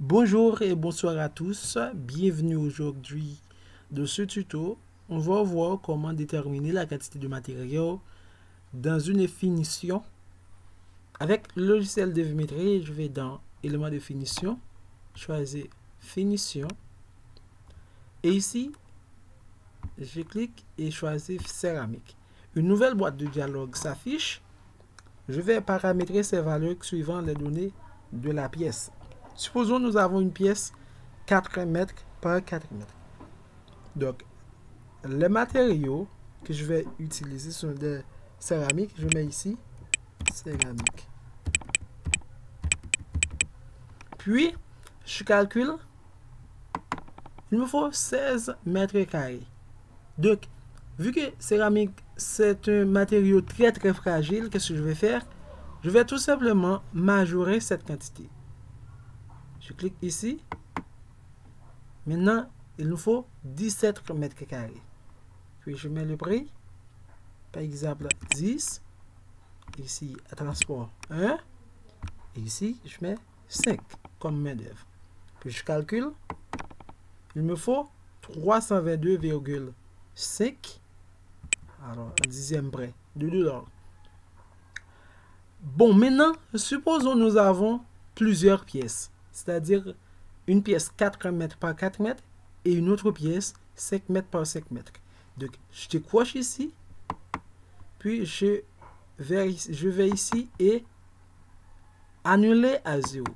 Bonjour et bonsoir à tous, bienvenue aujourd'hui de ce tuto. On va voir comment déterminer la quantité de matériaux dans une finition. Avec le logiciel de Vimetri, je vais dans éléments de finition, choisir finition et ici je clique et choisis céramique. Une nouvelle boîte de dialogue s'affiche. Je vais paramétrer ces valeurs suivant les données de la pièce. Supposons nous avons une pièce 4 mètres par 4 mètres. Donc, les matériaux que je vais utiliser sont des céramiques. Je mets ici céramique. Puis, je calcule. Il me faut 16 mètres carrés. Donc, vu que céramique, c'est un matériau très fragile, qu'est-ce que je vais faire? Je vais tout simplement majorer cette quantité. Je clique ici. Maintenant, il nous faut 17 mètres carrés. Puis je mets le prix. Par exemple, 10. Ici, à transport 1. Et ici, je mets 5 comme main d'œuvre. Puis je calcule. Il me faut 322,5. Alors, un dixième près de $2. Bon, maintenant, supposons nous avons plusieurs pièces. C'est-à-dire une pièce 4 mètres par 4 mètres et une autre pièce 5 mètres par 5 mètres. Donc, je décroche ici. Puis, je vais ici et annuler à 0.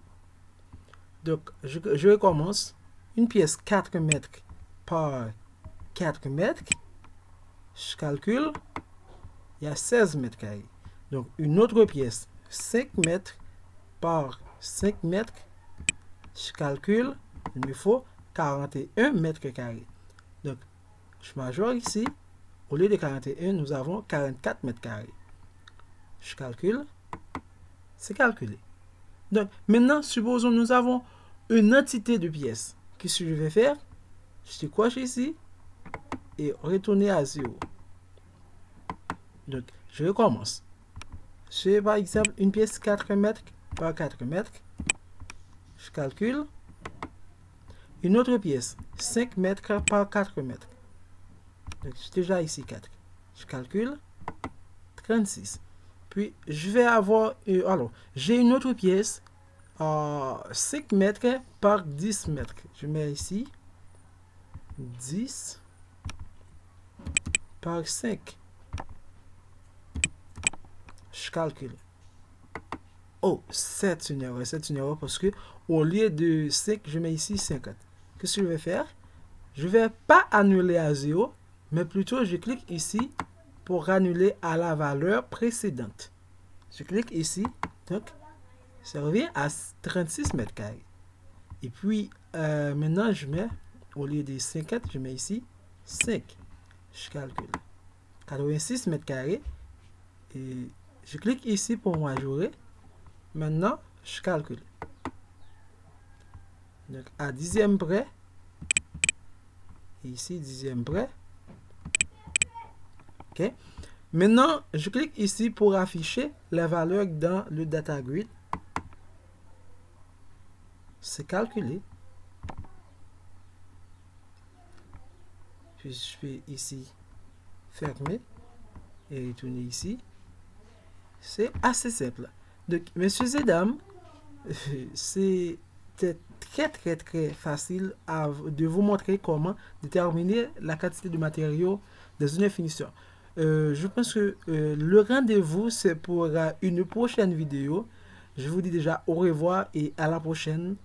Donc, je recommence. Une pièce 4 mètres par 4 mètres. Je calcule. Il y a 16 mètres carrés. Donc, une autre pièce 5 mètres par 5 mètres. Je calcule. Il me faut 41 mètres carrés. Donc, je majore ici. Au lieu de 41, nous avons 44 mètres carrés. Je calcule. C'est calculé. Donc, maintenant, supposons nous avons une entité de pièces. Qu'est-ce que je vais faire? Je décoche ici et retourner à 0. Donc, je recommence. J'ai par exemple une pièce 4 mètres par 4 mètres. Je calcule. Une autre pièce 5 mètres par 4 mètres. Donc, j'ai déjà ici 4. Je calcule. 36. Puis, je vais avoir... alors, j'ai une autre pièce 5 mètres par 10 mètres. Je mets ici 10 par 5. Je calcule. Oh, c'est une erreur. C'est une erreur parce que au lieu de 5, je mets ici 50. Qu'est-ce que je vais faire? Je ne vais pas annuler à 0, mais plutôt je clique ici pour annuler à la valeur précédente. Je clique ici. Donc, ça revient à 36 mètres carrés. Et puis, maintenant, je mets, au lieu de 50, je mets ici 5. Je calcule. 86 mètres carrés. Et je clique ici pour majorer. Maintenant, je calcule. Donc, à dixième près. Et ici, dixième près. OK. Maintenant, je clique ici pour afficher la valeur dans le data grid. C'est calculé. Puis je vais ici fermer et retourner ici. C'est assez simple. Donc, messieurs et dames, c'était très facile de vous montrer comment déterminer la quantité de matériaux dans une finition. Je pense que le rendez-vous, c'est pour une prochaine vidéo. Je vous dis déjà au revoir et à la prochaine.